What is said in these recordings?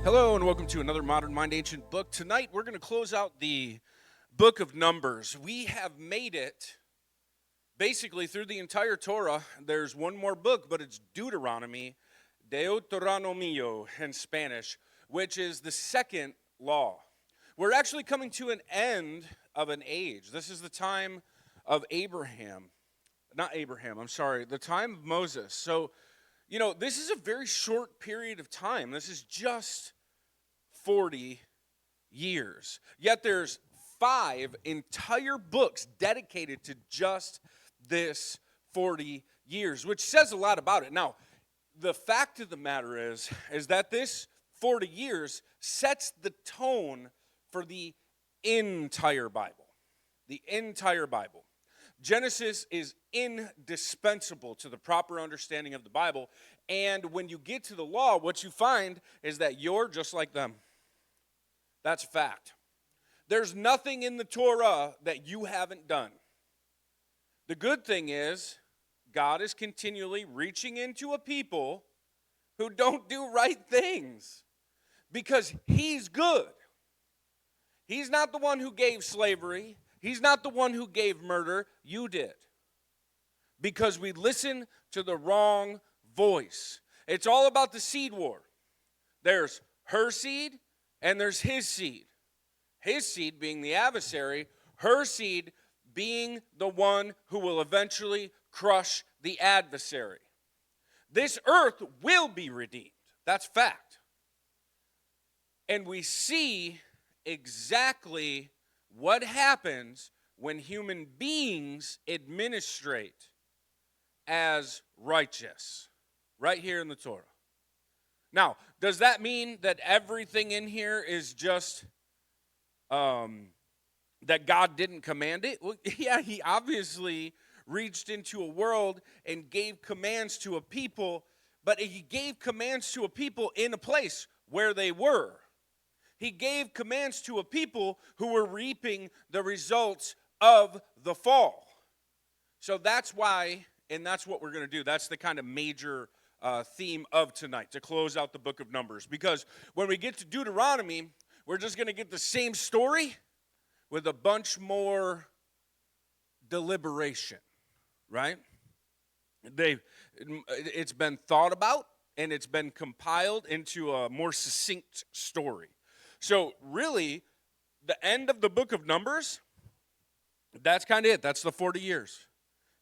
Hello and welcome to another Modern Mind Ancient Book. Tonight we're going to close out the book of Numbers. We have made it basically through the entire Torah. There's one more book, but it's Deuteronomy, Deuteronomio in Spanish, which is the second law. We're actually coming to an end of an age. This is the time of the time of Moses. So, this is a very short period of time. This is just 40 years. Yet there's 5 entire books dedicated to just this 40 years, which says a lot about it. Now, the fact of the matter is that this 40 years sets the tone for the entire Bible. The entire Bible. Genesis is indispensable to the proper understanding of the Bible. And when you get to the law, what you find is that you're just like them. That's a fact. There's nothing in the Torah that you haven't done. The good thing is, God is continually reaching into a people who don't do right things because He's good. He's not the one who gave slavery. He's not the one who gave murder. You did. Because we listened to the wrong voice. It's all about the seed war. There's her seed and there's his seed. His seed being the adversary, her seed being the one who will eventually crush the adversary. This earth will be redeemed. That's fact. And we see exactly what happens when human beings administrate as righteous. Right here in the Torah. Now, does that mean that everything in here is just that God didn't command it? Well, yeah, He obviously reached into a world and gave commands to a people, but He gave commands to a people in a place where they were. He gave commands to a people who were reaping the results of the fall. So that's why, and that's what we're going to do. That's the kind of major theme of tonight, to close out the book of Numbers. Because when we get to Deuteronomy, we're just going to get the same story with a bunch more deliberation, right? It's been thought about, and it's been compiled into a more succinct story. So really, the end of the book of Numbers, that's kind of it. That's the 40 years.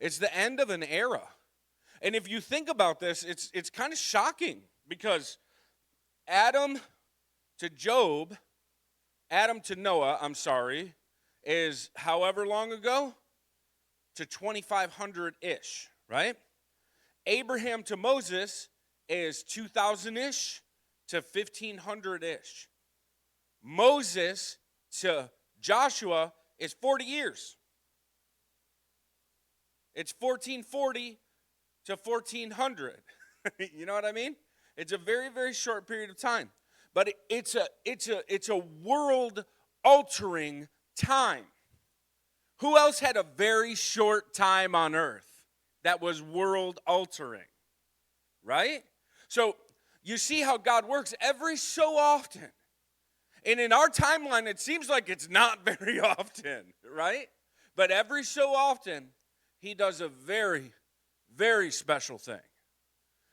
It's the end of an era. And if you think about this, it's kind of shocking because Adam to Noah, is however long ago? To 2,500-ish, right? Abraham to Moses is 2,000-ish to 1,500-ish. Moses to Joshua is 40 years. It's 1440 to 1400. You know what I mean? It's a very, very short period of time. But it's a world-altering time. Who else had a very short time on earth that was world-altering? Right? So you see how God works every so often. And in our timeline, it seems like it's not very often, right? But every so often, He does a very, very special thing.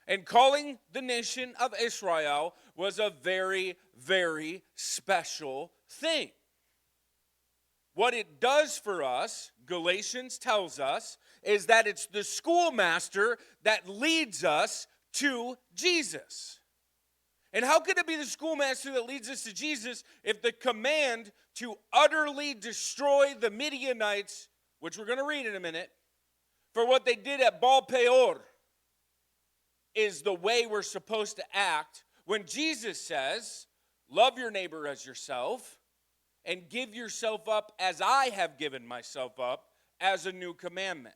And calling the nation of Israel was a very, very special thing. What it does for us, Galatians tells us, is that it's the schoolmaster that leads us to Jesus. And how could it be the schoolmaster that leads us to Jesus if the command to utterly destroy the Midianites, which we're going to read in a minute, for what they did at Baal Peor, is the way we're supposed to act when Jesus says, love your neighbor as yourself and give yourself up as I have given myself up as a new commandment.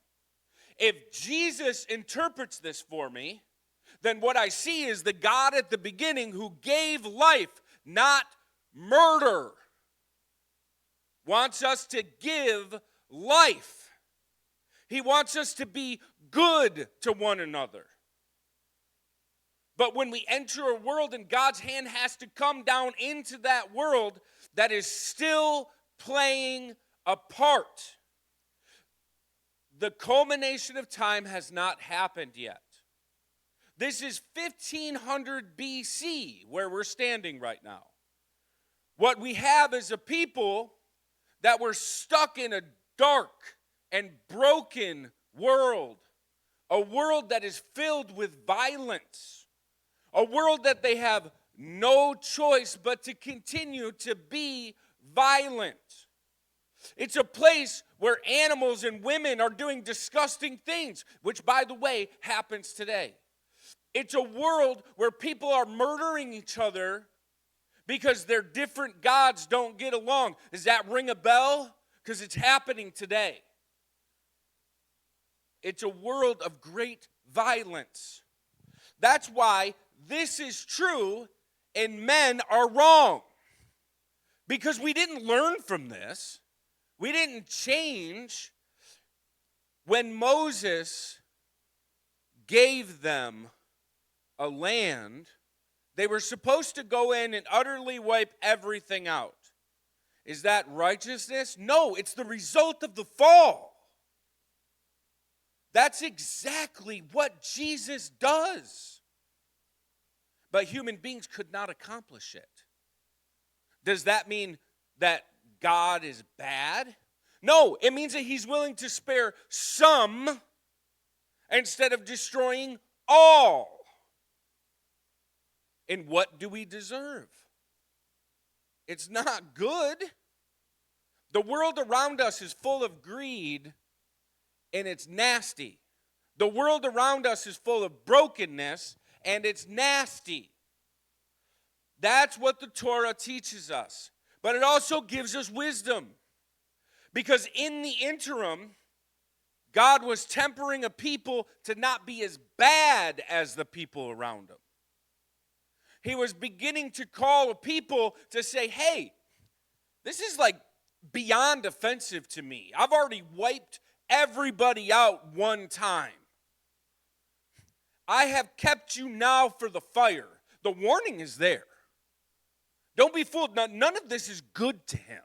If Jesus interprets this for me, then what I see is the God at the beginning who gave life, not murder, wants us to give life. He wants us to be good to one another. But when we enter a world and God's hand has to come down into that world that is still playing a part, the culmination of time has not happened yet. This is 1500 BC where we're standing right now. What we have is a people that were stuck in a dark and broken world, a world that is filled with violence, a world that they have no choice but to continue to be violent. It's a place where animals and women are doing disgusting things, which, by the way, happens today. It's a world where people are murdering each other because their different gods don't get along. Does that ring a bell? Because it's happening today. It's a world of great violence. That's why this is true and men are wrong. Because we didn't learn from this. We didn't change. When Moses gave them a land, they were supposed to go in and utterly wipe everything out. Is that righteousness? No, it's the result of the fall. That's exactly what Jesus does. But human beings could not accomplish it. Does that mean that God is bad? No, it means that he's willing to spare some instead of destroying all. And what do we deserve? It's not good. The world around us is full of greed, and it's nasty. The world around us is full of brokenness, and it's nasty. That's what the Torah teaches us. But it also gives us wisdom. Because in the interim, God was tempering a people to not be as bad as the people around them. He was beginning to call a people to say, hey, this is like beyond offensive to me. I've already wiped everybody out one time. I have kept you now for the fire. The warning is there. Don't be fooled. None of this is good to him.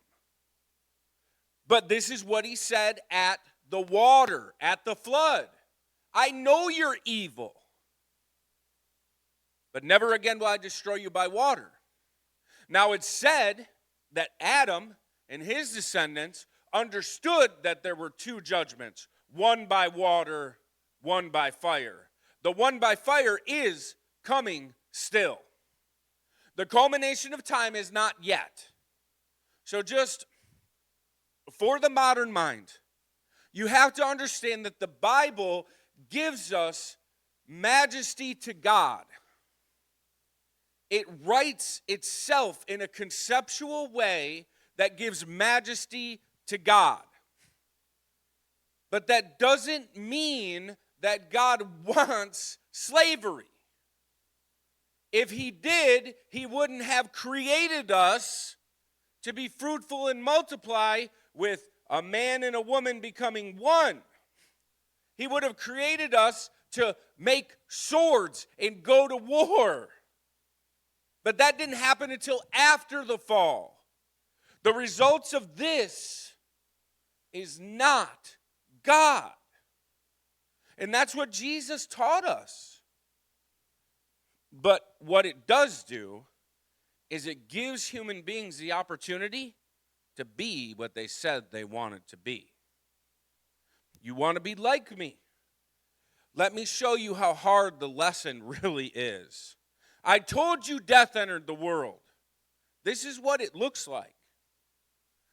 But this is what he said at the water, at the flood. I know you're evil, but never again will I destroy you by water. Now it's said that Adam and his descendants understood that there were two judgments, one by water, one by fire. The one by fire is coming still. The culmination of time is not yet. So just for the modern mind, you have to understand that the Bible gives us majesty to God. It writes itself in a conceptual way that gives majesty to God. But that doesn't mean that God wants slavery. If he did, he wouldn't have created us to be fruitful and multiply with a man and a woman becoming one. He would have created us to make swords and go to war. But that didn't happen until after the fall. The results of this is not God. And that's what Jesus taught us. But what it does do is it gives human beings the opportunity to be what they said they wanted to be. You want to be like me? Let me show you how hard the lesson really is. I told you death entered the world. This is what it looks like.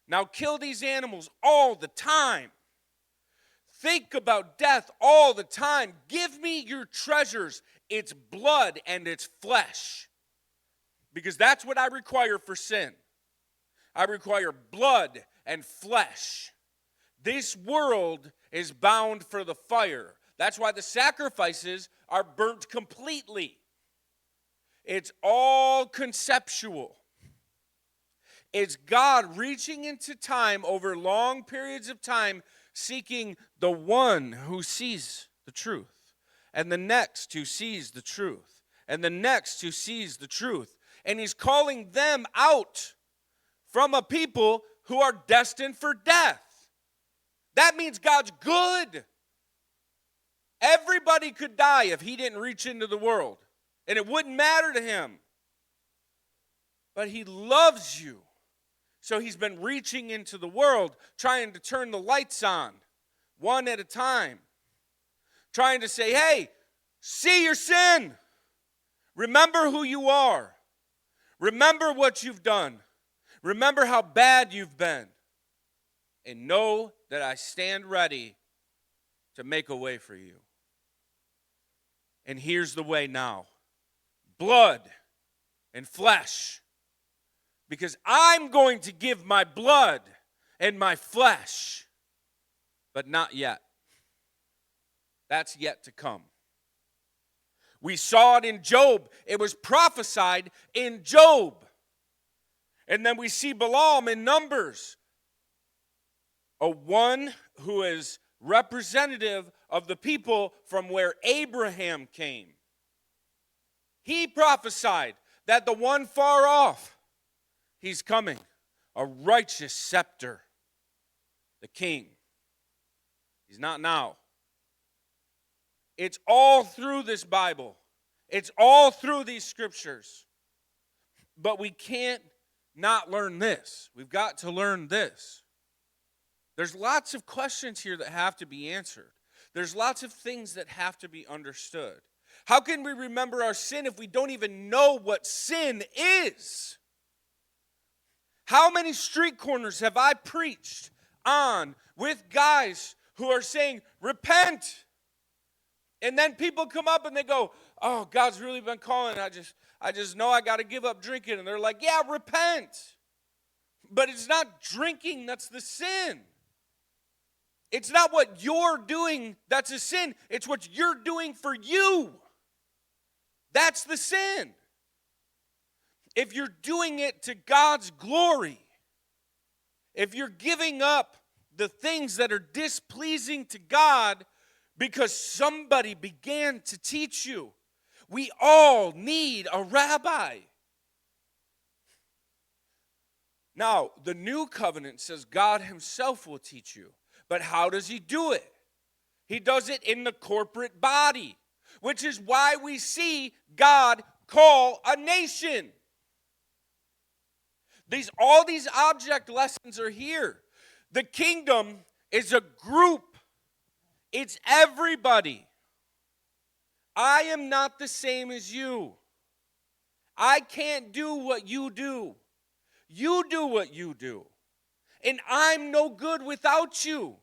Now kill these animals all the time. Think about death all the time. Give me your treasures, its blood and its flesh. Because that's what I require for sin. I require blood and flesh. This world is bound for the fire. That's why the sacrifices are burnt completely. It's all conceptual. It's God reaching into time over long periods of time, seeking the one who sees the truth, and the next who sees the truth, and the next who sees the truth. And he's calling them out from a people who are destined for death. That means God's good. Everybody could die if he didn't reach into the world, and it wouldn't matter to him. But he loves you. So he's been reaching into the world, trying to turn the lights on, one at a time. Trying to say, hey, see your sin. Remember who you are. Remember what you've done. Remember how bad you've been. And know that I stand ready to make a way for you. And here's the way now. Blood and flesh. Because I'm going to give my blood and my flesh. But not yet. That's yet to come. We saw it in Job. It was prophesied in Job. And then we see Balaam in Numbers. A one who is representative of the people from where Abraham came. He prophesied that the one far off, he's coming, a righteous scepter, the king. He's not now. It's all through this Bible. It's all through these scriptures. But we can't not learn this. We've got to learn this. There's lots of questions here that have to be answered. There's lots of things that have to be understood. How can we remember our sin if we don't even know what sin is? How many street corners have I preached on with guys who are saying, repent? And then people come up and they go, oh, God's really been calling. I just know I got to give up drinking. And they're like, yeah, repent. But it's not drinking that's the sin. It's not what you're doing that's a sin. It's what you're doing for you. That's the sin. If you're doing it to God's glory, if you're giving up the things that are displeasing to God because somebody began to teach you, we all need a rabbi. Now, the new covenant says God himself will teach you. But how does he do it? He does it in the corporate body, which is why we see God call a nation. All these object lessons are here. The kingdom is a group. It's everybody. I am not the same as you. I can't do what you do. You do what you do. And I'm no good without you.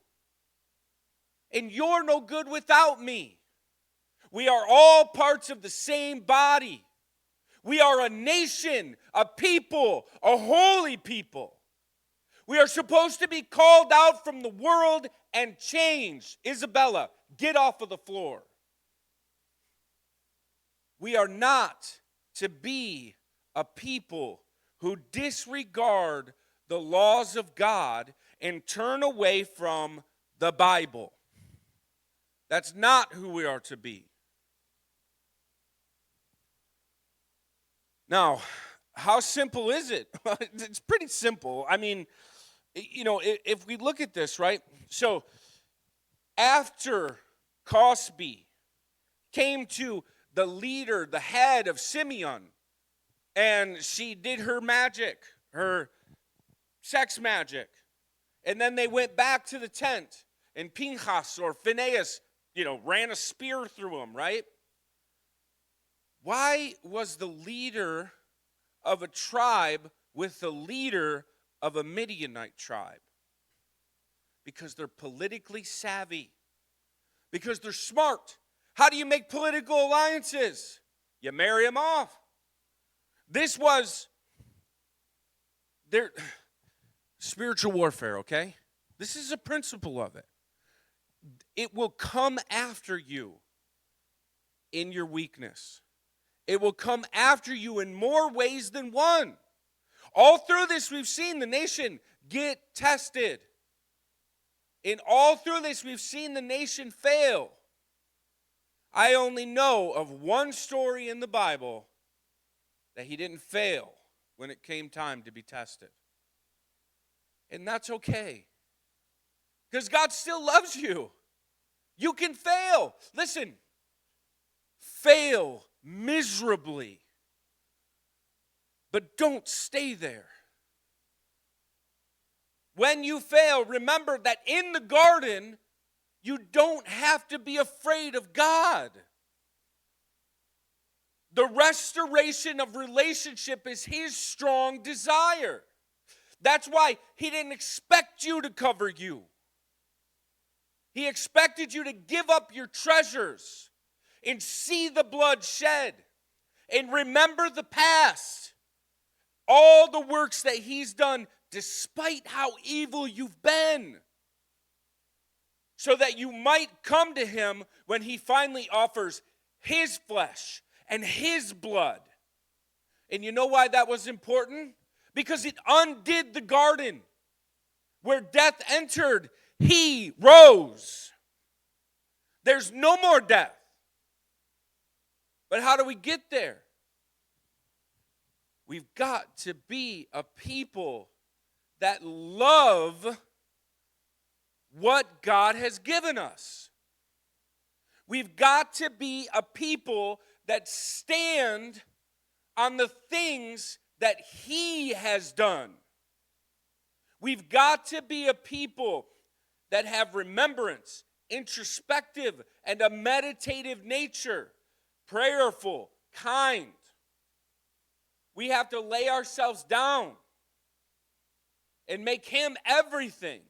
And you're no good without me. We are all parts of the same body. We are a nation, a people, a holy people. We are supposed to be called out from the world and changed. Isabella, get off of the floor. We are not to be a people who disregard the laws of God and turn away from the Bible. That's not who we are to be. Now, how simple is it? It's pretty simple. I mean, if we look at this, right? So, after Cosby came to the leader, the head of Simeon, and she did her magic, her sex magic. And then they went back to the tent, and Pinchas or Phinehas, ran a spear through him, right? Why was the leader of a tribe with the leader of a Midianite tribe? Because they're politically savvy. Because they're smart. How do you make political alliances? You marry them off. This was their spiritual warfare, okay? This is a principle of it. It will come after you in your weakness. It will come after you in more ways than one. All through this, we've seen the nation get tested. And all through this, we've seen the nation fail. I only know of one story in the Bible that he didn't fail when it came time to be tested. And that's okay. Because God still loves you. You can fail. Listen, fail miserably. But don't stay there. When you fail, remember that in the garden, you don't have to be afraid of God. The restoration of relationship is his strong desire. That's why he didn't expect you to cover you. He expected you to give up your treasures and see the blood shed and remember the past. All the works that he's done despite how evil you've been. So that you might come to him when he finally offers his flesh and his blood. And you know why that was important? Because it undid the garden. Where death entered, he rose. There's no more death. But how do we get there? We've got to be a people that love what God has given us. We've got to be a people that stand on the things that he has done. We've got to be a people that have remembrance, introspective, and a meditative nature, prayerful, kind. We have to lay ourselves down and make him everything.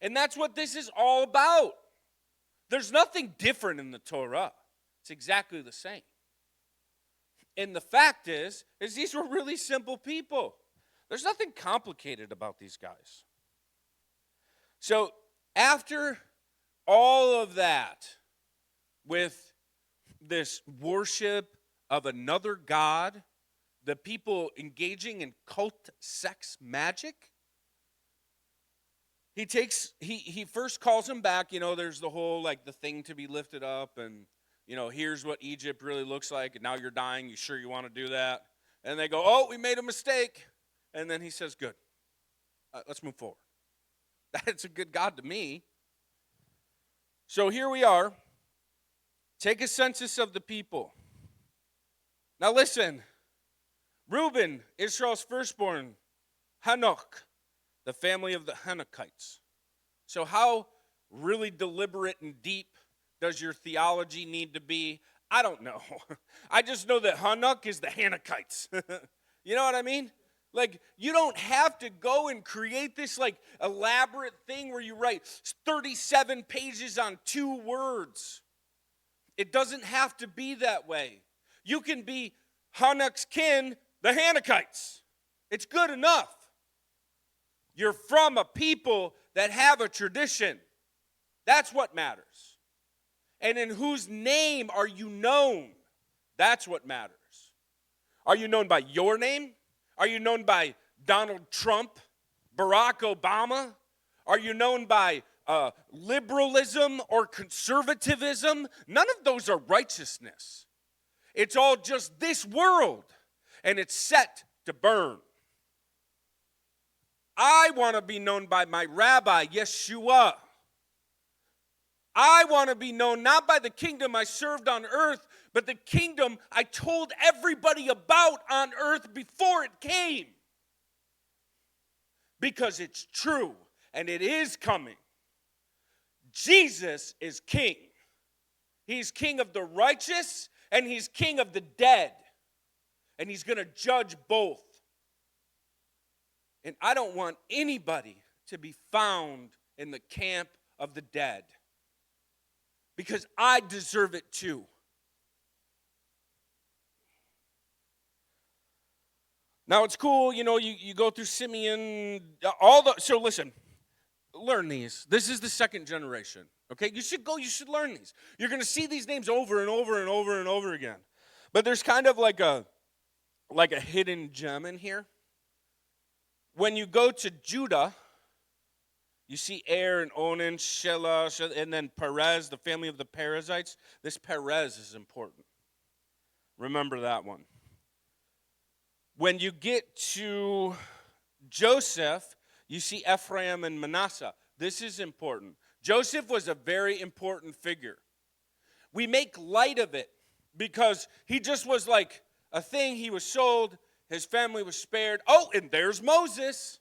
And that's what this is all about. There's nothing different in the Torah. It's exactly the same. And the fact is these were really simple people. There's nothing complicated about these guys. So after all of that, with this worship of another god, the people engaging in cult sex magic, he first calls them back. There's the whole, the thing to be lifted up, and, here's what Egypt really looks like, and now you're dying. You sure you want to do that? And they go, oh, we made a mistake. And then he says, good. Let's move forward. That's a good God to me. So here we are. Take a census of the people. Now listen. Reuben, Israel's firstborn, Hanok, the family of the Hanokites. So how really deliberate and deep does your theology need to be? I don't know. I just know that Hanok is the Hanokites. You know what I mean? You don't have to go and create this, elaborate thing where you write 37 pages on 2 words. It doesn't have to be that way. You can be Hanok's kin, the Hanokites. It's good enough. You're from a people that have a tradition. That's what matters. And in whose name are you known? That's what matters. Are you known by your name? Are you known by Donald Trump, Barack Obama? Are you known by liberalism or conservatism? None of those are righteousness. It's all just this world, and it's set to burn. I want to be known by my rabbi, Yeshua. I want to be known not by the kingdom I served on earth, but the kingdom I told everybody about on earth before it came. Because it's true, and it is coming. Jesus is king. He's king of the righteous, and he's king of the dead. And he's going to judge both. And I don't want anybody to be found in the camp of the dead. Because I deserve it too. Now it's cool, you go through Simeon, so listen, learn these. This is the second generation, okay? You should learn these. You're going to see these names over and over and over and over again. But there's kind of like a hidden gem in here. When you go to Judah, You see Er and Onan, Shelah, and then Perez, the family of the Perizzites. This Perez is important. Remember that one. When you get to Joseph, you see Ephraim and Manasseh. This is important. Joseph was a very important figure. We make light of it because he just was like a thing. He was sold. His family was spared. Oh, and there's Moses.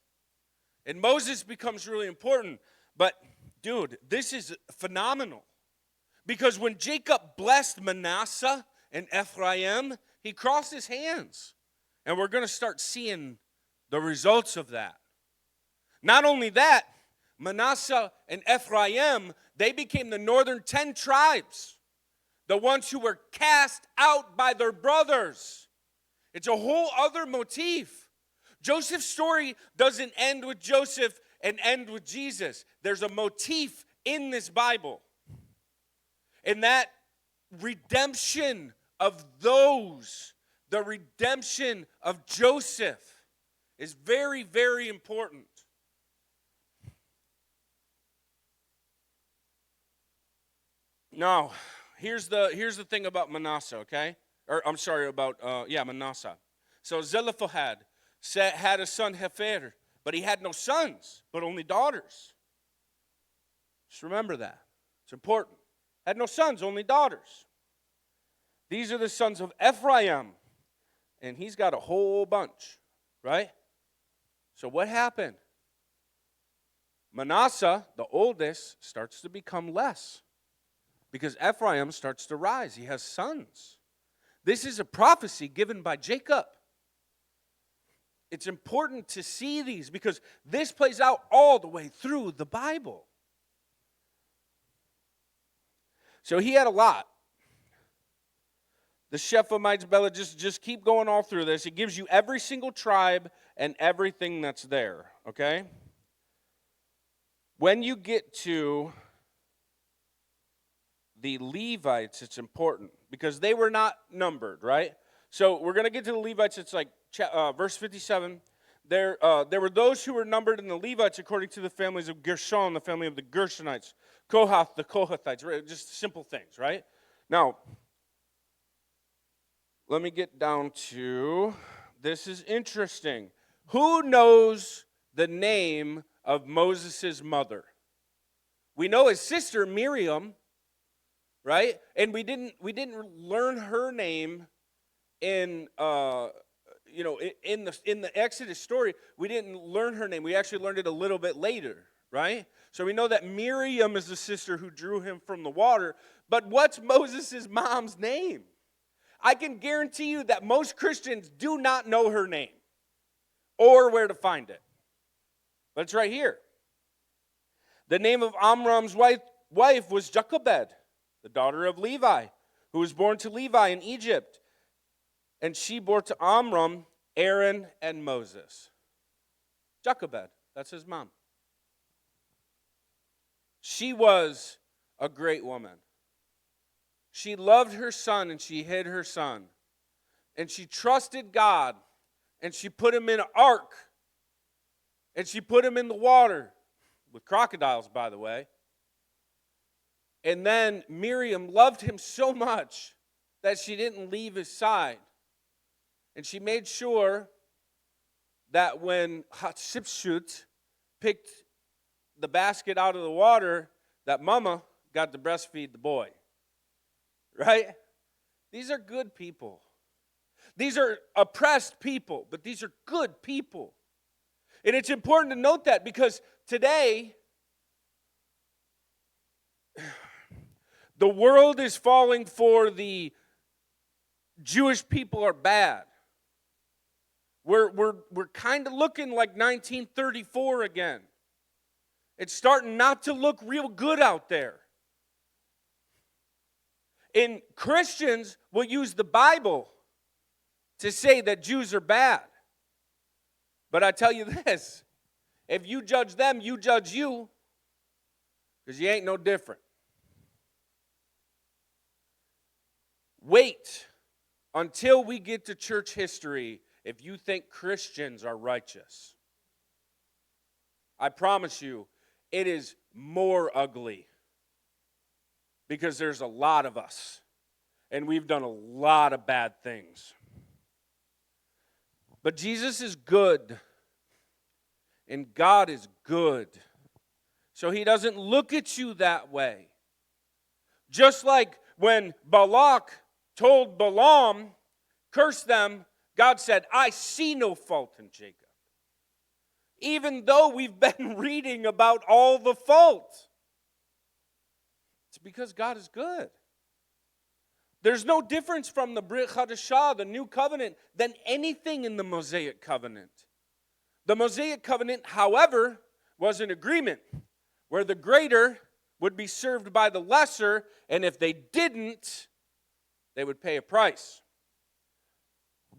And Moses becomes really important. But, dude, this is phenomenal. Because when Jacob blessed Manasseh and Ephraim, he crossed his hands. And we're going to start seeing the results of that. Not only that, Manasseh and Ephraim, they became the northern 10 tribes. The ones who were cast out by their brothers. It's a whole other motif. Joseph's story doesn't end with Joseph and end with Jesus. There's a motif in this Bible. And that redemption of those, the redemption of Joseph, is very, very important. Now, here's the thing about Manasseh, okay? Manasseh. So Zelophehad had a son, Hefer, but he had no sons, but only daughters. Just remember that. It's important. Had no sons, only daughters. These are the sons of Ephraim, and he's got a whole bunch, right? So what happened? Manasseh, the oldest, starts to become less because Ephraim starts to rise. He has sons. This is a prophecy given by Jacob. It's important to see these because this plays out all the way through the Bible. So he had a lot. The Shephamites, Bela, just keep going all through this. It gives you every single tribe and everything that's there, okay? When you get to the Levites, it's important because they were not numbered, right? So we're going to get to the Levites. It's like verse 57. There were those who were numbered in the Levites according to the families of Gershon, the family of the Gershonites, Kohath, the Kohathites, right? Just simple things, right? Now, let me get down to, this is interesting. Who knows the name of Moses' mother? We know his sister Miriam, right? And we didn't learn her name in in the Exodus story. We didn't learn her name. We actually learned it a little bit later, right? So we know that Miriam is the sister who drew him from the water. But what's Moses' mom's name? I can guarantee you that most Christians do not know her name or where to find it. But it's right here. The name of Amram's wife was Jochebed, the daughter of Levi, who was born to Levi in Egypt. And she bore to Amram Aaron and Moses. Jochebed, that's his mom. She was a great woman. She loved her son and she hid her son. And she trusted God and she put him in an ark. And she put him in the water with crocodiles, by the way. And then Miriam loved him so much that she didn't leave his side. And she made sure that when Hatshepsut picked the basket out of the water, that mama got to breastfeed the boy. Right? These are good people. These are oppressed people, but these are good people. And it's important to note that because today, the world is falling for the Jewish people are bad. We're kind of looking like 1934 again. It's starting not to look real good out there. And Christians will use the Bible to say that Jews are bad. But I tell you this, if you judge them, you judge you, because you ain't no different. Wait until we get to church history if you think Christians are righteous. I promise you, it is more ugly because there's a lot of us, and we've done a lot of bad things. But Jesus is good, and God is good. So he doesn't look at you that way. Just like when Balak told Balaam, curse them, God said, I see no fault in Jacob. Even though we've been reading about all the fault. It's because God is good. There's no difference from the Brit Chadashah, the new covenant, than anything in the Mosaic covenant. The Mosaic covenant, however, was an agreement where the greater would be served by the lesser, and if they didn't, they would pay a price.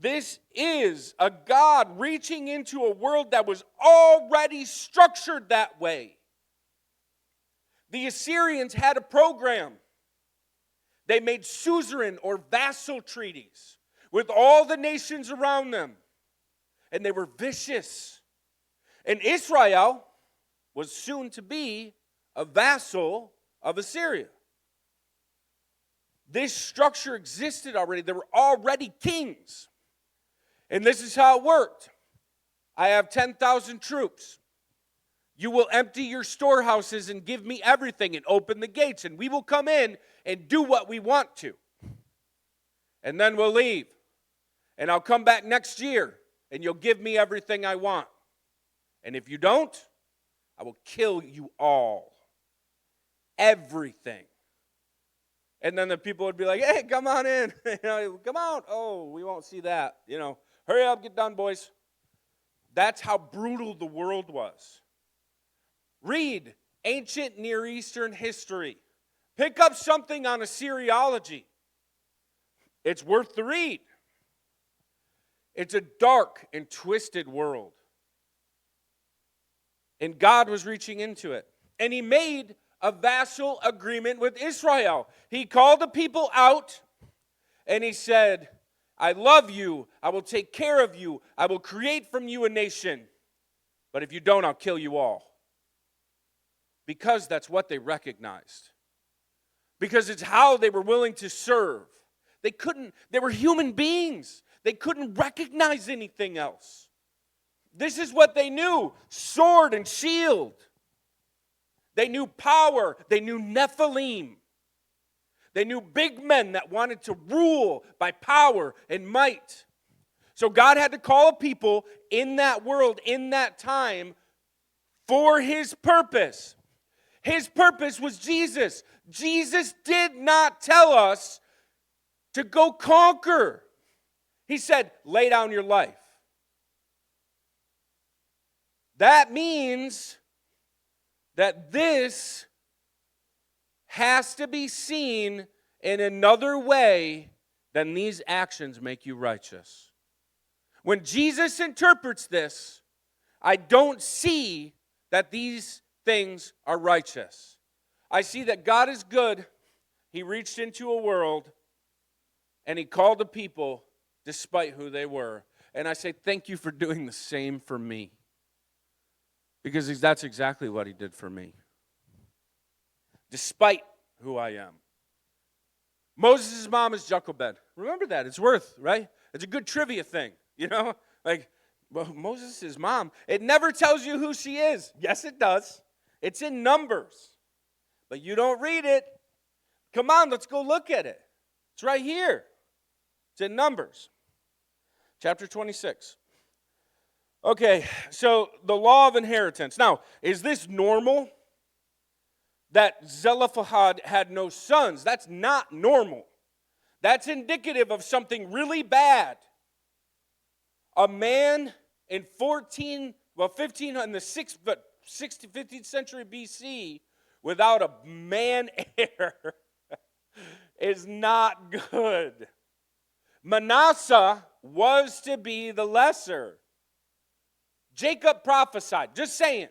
This is a God reaching into a world that was already structured that way. The Assyrians had a program. They made suzerain or vassal treaties with all the nations around them. And they were vicious. And Israel was soon to be a vassal of Assyria. This structure existed already. There were already kings. And this is how it worked. I have 10,000 troops. You will empty your storehouses and give me everything and open the gates, and we will come in and do what we want to. And then we'll leave. And I'll come back next year, and you'll give me everything I want. And if you don't, I will kill you all. Everything. And then the people would be like, hey, come on in. Come out. Oh, we won't see that. Hurry up, get done, boys. That's how brutal the world was. Read ancient Near Eastern history. Pick up something on Assyriology. It's worth the read. It's a dark and twisted world. And God was reaching into it. And he made a vassal agreement with Israel. He called the people out and he said, I love you. I will take care of you. I will create from you a nation. But if you don't, I'll kill you all. Because that's what they recognized. Because it's how they were willing to serve. They were human beings. They couldn't recognize anything else. This is what they knew, sword and shield. They knew power. They knew Nephilim. They knew big men that wanted to rule by power and might. So God had to call people in that world, in that time, for his purpose. His purpose was Jesus. Jesus did not tell us to go conquer. He said, lay down your life. That means that this has to be seen in another way than these actions make you righteous. When Jesus interprets this, I don't see that these things are righteous. I see that God is good. He reached into a world and he called the people despite who they were. And I say thank you for doing the same for me. Because that's exactly what he did for me. Despite who I am. Moses' mom is Jochebed. Remember that. It's right? It's a good trivia thing. Moses' mom. It never tells you who she is. Yes, it does. It's in Numbers. But you don't read it. Come on, let's go look at it. It's right here. It's in Numbers. Chapter 26. Okay, so the law of inheritance. Now, is this normal? That Zelophehad had no sons. That's not normal. That's indicative of something really bad. A man in 15th and the 15th century BC without a man heir is not good. Manasseh was to be the lesser. Jacob prophesied, just saying.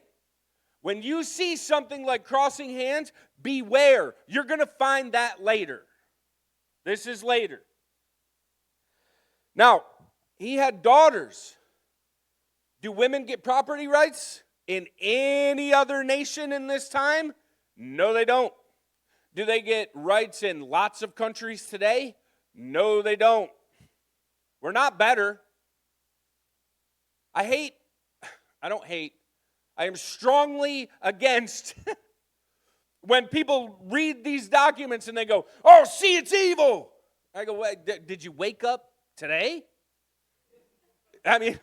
When you see something like crossing hands, beware. You're going to find that later. This is later. Now, he had daughters. Do women get property rights? in any other nation in this time? No, they don't. Do they get rights in lots of countries today? No, they don't. We're not better. I am strongly against when people read these documents and they go, oh, see, it's evil. I go, did you wake up today? I mean,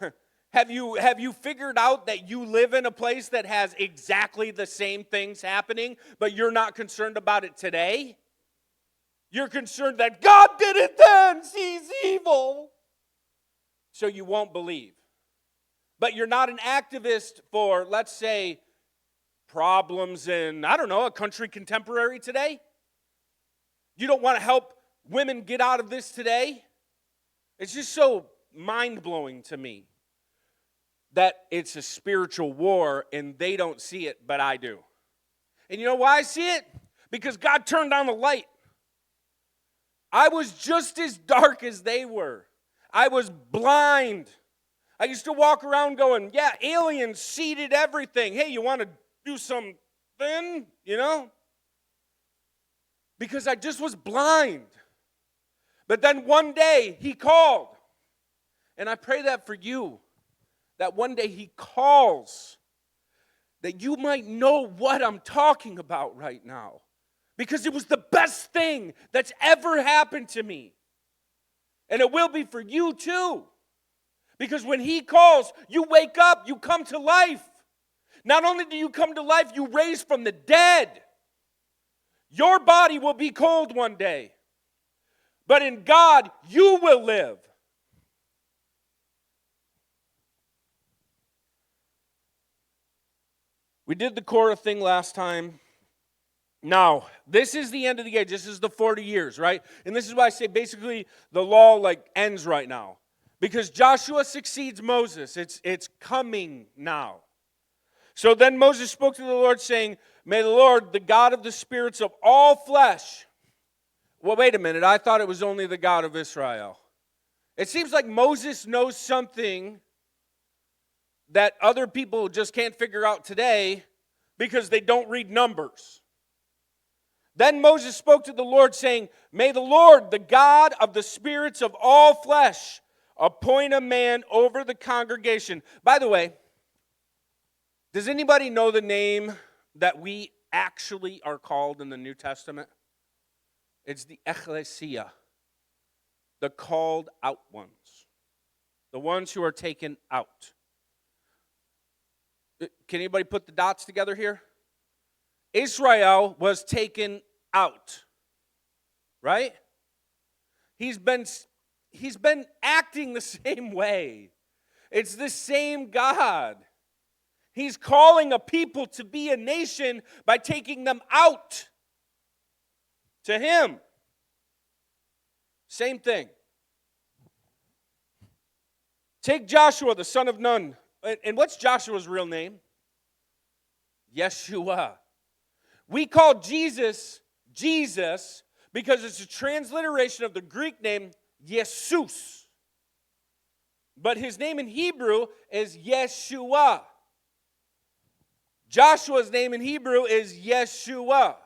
have you figured out that you live in a place that has exactly the same things happening, but you're not concerned about it today? You're concerned that God did it then. He's evil. So you won't believe. But you're not an activist for, let's say, problems in, I don't know, a country contemporary today? You don't want to help women get out of this today? It's just so mind-blowing to me that it's a spiritual war and they don't see it, but I do. And you know why I see it? Because God turned on the light. I was just as dark as they were. I was blind. I used to walk around going, yeah, aliens seeded everything. Hey, you want to do something? You know? Because I just was blind. But then one day, he called. And I pray that for you. That one day he calls. That you might know what I'm talking about right now. Because it was the best thing that's ever happened to me. And it will be for you too. Because when he calls, you wake up, you come to life. Not only do you come to life, you raise from the dead. Your body will be cold one day. But in God, you will live. We did the Korah thing last time. Now, this is the end of the age. This is the 40 years, right? And this is why I say basically the law ends right now. Because Joshua succeeds Moses. It's coming now. So then Moses spoke to the Lord saying, may the Lord, the God of the spirits of all flesh. Well, wait a minute. I thought it was only the God of Israel. It seems like Moses knows something that other people just can't figure out today because they don't read Numbers. Then Moses spoke to the Lord, saying, may the Lord, the God of the spirits of all flesh, appoint a man over the congregation. By the way, does anybody know the name that we actually are called in the New Testament? It's the ecclesia, the called out ones, the ones who are taken out. Can anybody put the dots together here? Israel was taken out, right? He's been acting the same way. It's the same God. He's calling a people to be a nation by taking them out to him. Same thing. Take Joshua, the son of Nun. And what's Joshua's real name? Yeshua. We call Jesus, Jesus, because it's a transliteration of the Greek name, Jesus. But his name in Hebrew is Yeshua. Joshua's name in Hebrew is Yeshua.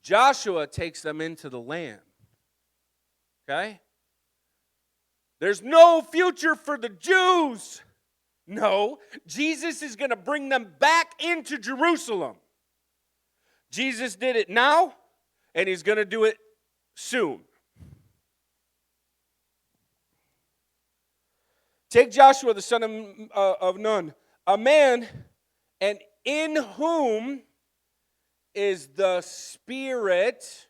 Joshua takes them into the land. Okay? There's no future for the Jews. No, Jesus is going to bring them back into Jerusalem. Jesus did it now, and he's going to do it soon. Take Joshua, the son of Nun, a man, and in whom is the Spirit.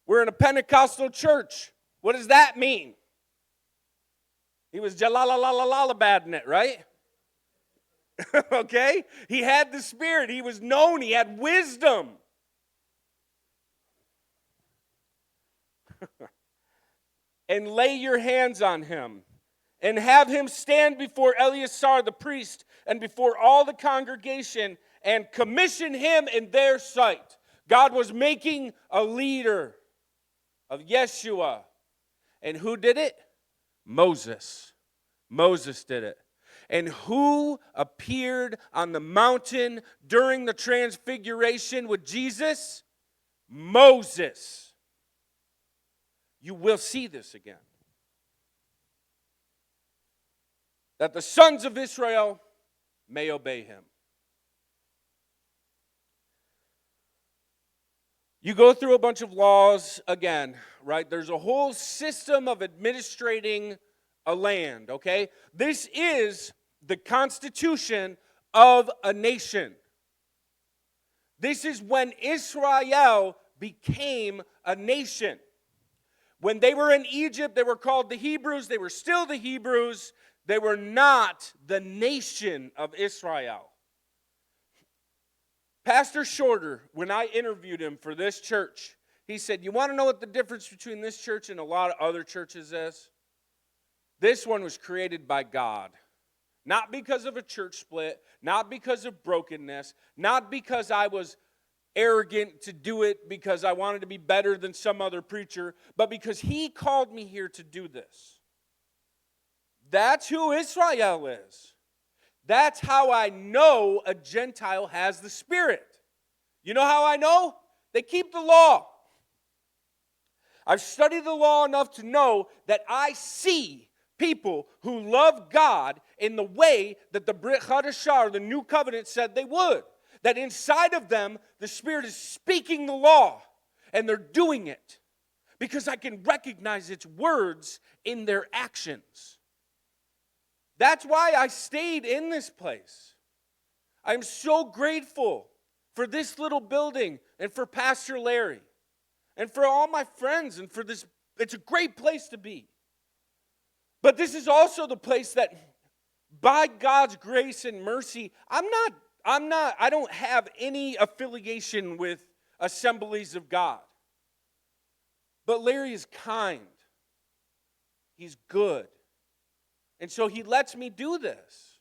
We're in a Pentecostal church. What does that mean? He was jalalalalalabadding it, right? Okay? He had the Spirit. He was known. He had wisdom. And lay your hands on him. And have him stand before Eleazar the priest and before all the congregation and commission him in their sight. God was making a leader of Yeshua. And who did it? Moses. Moses did it. And who appeared on the mountain during the transfiguration with Jesus? Moses. You will see this again. That the sons of Israel may obey him. You go through a bunch of laws again, right? There's a whole system of administrating a land, okay? This is the constitution of a nation. This is when Israel became a nation. When they were in Egypt, they were called the Hebrews. They were still the Hebrews. They were not the nation of Israel. Pastor Shorter, when I interviewed him for this church, he said, you want to know what the difference between this church and a lot of other churches is? This one was created by God. Not because of a church split, not because of brokenness, not because I was arrogant to do it because I wanted to be better than some other preacher, but because he called me here to do this. That's who Israel is. That's how I know a Gentile has the Spirit. You know how I know? They keep the law. I've studied the law enough to know that I see people who love God in the way that the Brit Hadashah, the New Covenant, said they would. That inside of them, the Spirit is speaking the law, and they're doing it. Because I can recognize its words in their actions. That's why I stayed in this place. I'm so grateful for this little building and for Pastor Larry and for all my friends and for this. It's a great place to be. But this is also the place that by God's grace and mercy, I don't have any affiliation with Assemblies of God. But Larry is kind. He's good. And so he lets me do this.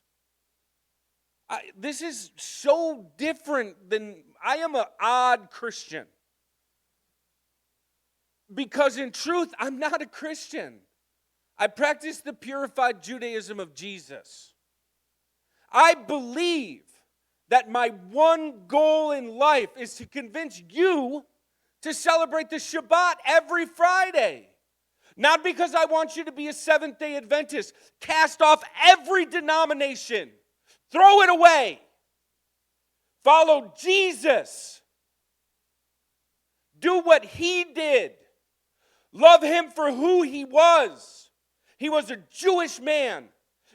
This is so different than, I am an odd Christian. Because in truth, I'm not a Christian. I practice the purified Judaism of Jesus. I believe that my one goal in life is to convince you to celebrate the Shabbat every Friday. Not because I want you to be a Seventh-day Adventist. Cast off every denomination. Throw it away. Follow Jesus. Do what he did. Love him for who he was. He was a Jewish man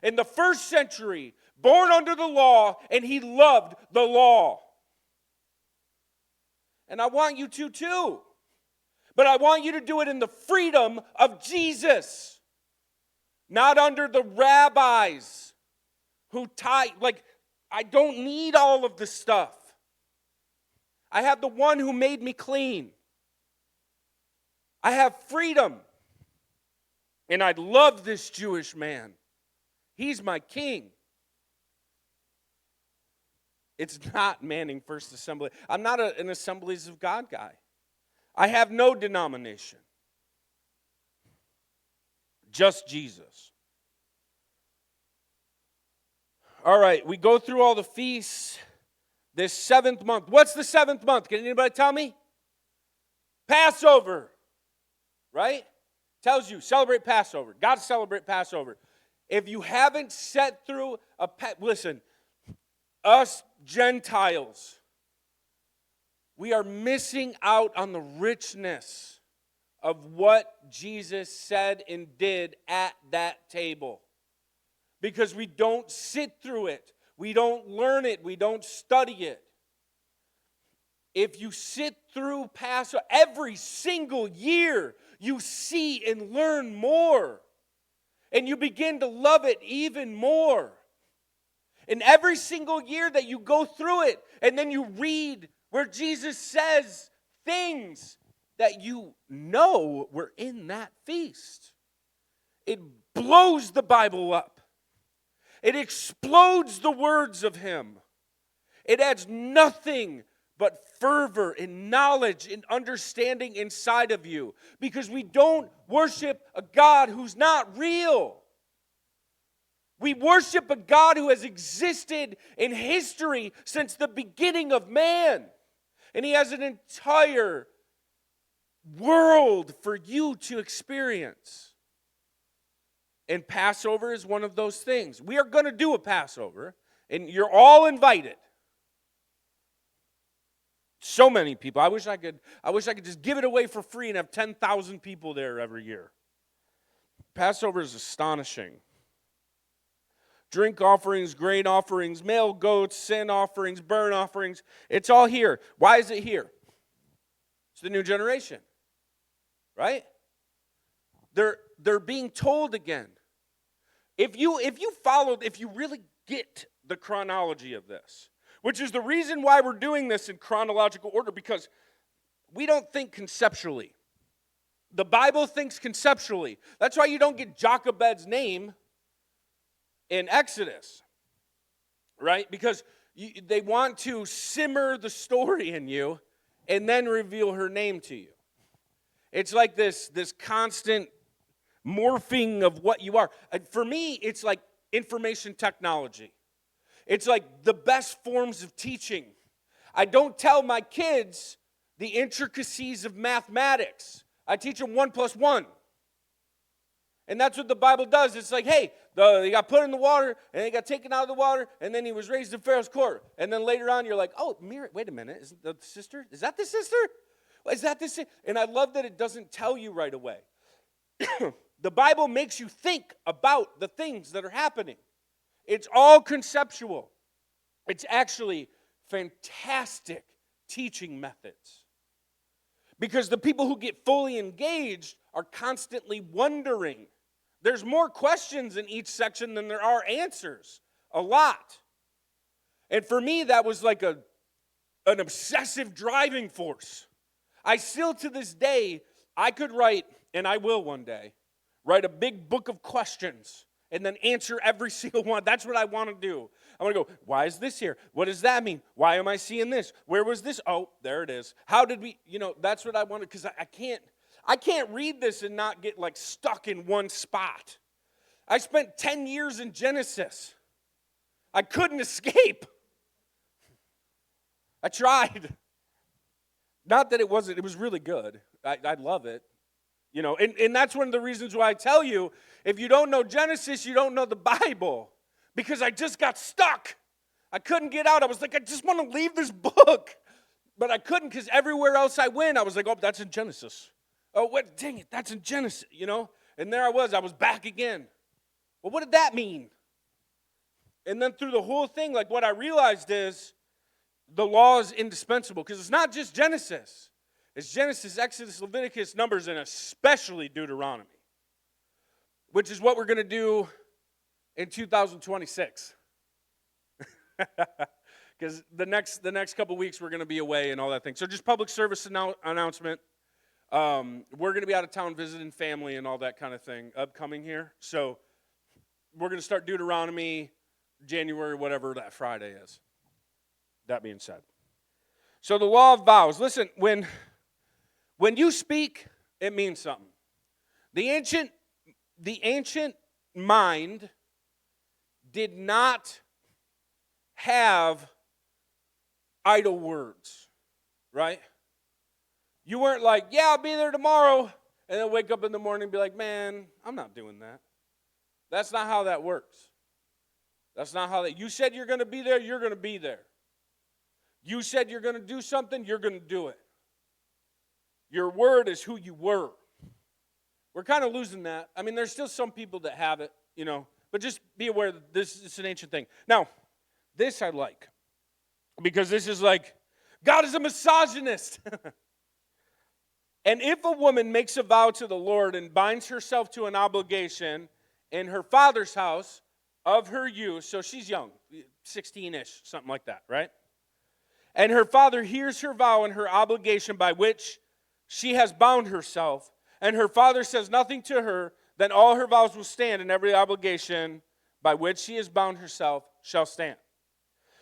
in the first century, born under the law, and he loved the law. And I want you to too. But I want you to do it in the freedom of Jesus. Not under the rabbis who I don't need all of this stuff. I have the one who made me clean. I have freedom. And I love this Jewish man. He's my king. It's not Manning First Assembly. I'm not an Assemblies of God guy. I have no denomination. Just Jesus. All right, we go through all the feasts. This 7th month. What's the 7th month? Can anybody tell me? Passover. Right? Tells you, celebrate Passover. Got to celebrate Passover. If you haven't sat through listen, us Gentiles, we are missing out on the richness of what Jesus said and did at that table. Because we don't sit through it. We don't learn it. We don't study it. If you sit through Passover, every single year, you see and learn more. And you begin to love it even more. And every single year that you go through it, and then you read where Jesus says things that you know were in that feast. It blows the Bible up. It explodes the words of him. It adds nothing but fervor and knowledge and understanding inside of you. Because we don't worship a God who's not real. We worship a God who has existed in history since the beginning of man. And he has an entire world for you to experience. And Passover is one of those things. We are going to do a Passover, and you're all invited. So many people. I wish I could just give it away for free and have 10,000 people there every year. Passover is astonishing. Drink offerings, grain offerings, male goats, sin offerings, burnt offerings. It's all here. Why is it here? It's the new generation. Right? They're being told again. If you really get the chronology of this, which is the reason why we're doing this in chronological order, because we don't think conceptually. The Bible thinks conceptually. That's why you don't get Jochebed's name in Exodus, right? Because they want to simmer the story in you and then reveal her name to you. It's like this constant morphing of what you are. For me, it's like information technology. It's like the best forms of teaching. I don't tell my kids the intricacies of mathematics. I teach them 1 + 1. And that's what the Bible does. It's like, hey, he got put in the water, and he got taken out of the water, and then he was raised in Pharaoh's court. And then later on, you're like, oh, wait a minute. Isn't that the sister? Is that the sister? Is that the sister? And I love that it doesn't tell you right away. The Bible makes you think about the things that are happening. It's all conceptual. It's actually fantastic teaching methods. Because the people who get fully engaged are constantly wondering. There's more questions in each section than there are answers. A lot. And for me, that was like an obsessive driving force. I still, to this day, I could write, and I will one day, write a big book of questions and then answer every single one. That's what I want to do. I want to go, why is this here? What does that mean? Why am I seeing this? Where was this? Oh, there it is. How did we, that's what I wanted, because I can't read this and not get like stuck in one spot. I spent 10 years in Genesis. I couldn't escape. I tried. Not that it was really good. I love it. And that's one of the reasons why I tell you, if you don't know Genesis, you don't know the Bible. Because I just got stuck. I couldn't get out. I was like, I just want to leave this book. But I couldn't, because everywhere else I went, I was like, oh, that's in Genesis. Oh, what? Dang it, that's in Genesis, And there I was back again. Well, what did that mean? And then through the whole thing, like what I realized is the law is indispensable. Because it's not just Genesis. It's Genesis, Exodus, Leviticus, Numbers, and especially Deuteronomy. Which is what we're going to do in 2026. Because the next couple weeks we're going to be away and all that thing. So just public service announcement. We're going to be out of town visiting family and all that kind of thing upcoming here. So we're going to start Deuteronomy January, whatever that Friday is. That being said. So the law of vows. Listen, when you speak, it means something. The ancient mind did not have idle words, right? You weren't like, yeah, I'll be there tomorrow, and then wake up in the morning and be like, man, I'm not doing that. That's not how that works. That's not how you said you're going to be there, you're going to be there. You said you're going to do something, you're going to do it. Your word is who you were. We're kind of losing that. I mean, there's still some people that have it, but just be aware that this is an ancient thing. Now, this I like, because this is like, God is a misogynist. And if a woman makes a vow to the Lord and binds herself to an obligation in her father's house of her youth, so she's young, 16-ish, something like that, right? And her father hears her vow and her obligation by which she has bound herself, and her father says nothing to her, then all her vows will stand, and every obligation by which she has bound herself shall stand.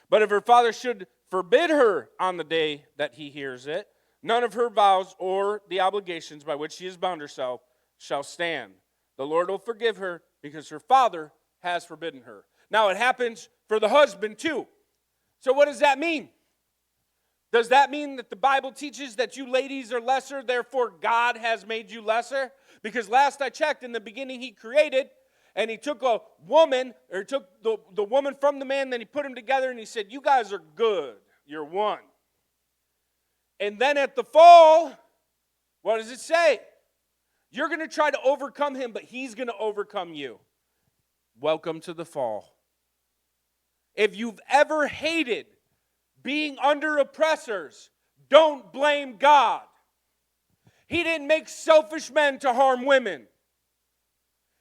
But if her father should forbid her on the day that he hears it, none of her vows or the obligations by which she has bound herself shall stand. The Lord will forgive her because her father has forbidden her. Now it happens for the husband too. So what does that mean? Does that mean that the Bible teaches that you ladies are lesser, therefore God has made you lesser? Because last I checked, in the beginning he created, and he took a woman, or took the woman from the man, then he put them together and he said, you guys are good, you're one. And then at the fall, what does it say? You're going to try to overcome him, but he's going to overcome you. Welcome to the fall. If you've ever hated being under oppressors, don't blame God. He didn't make selfish men to harm women.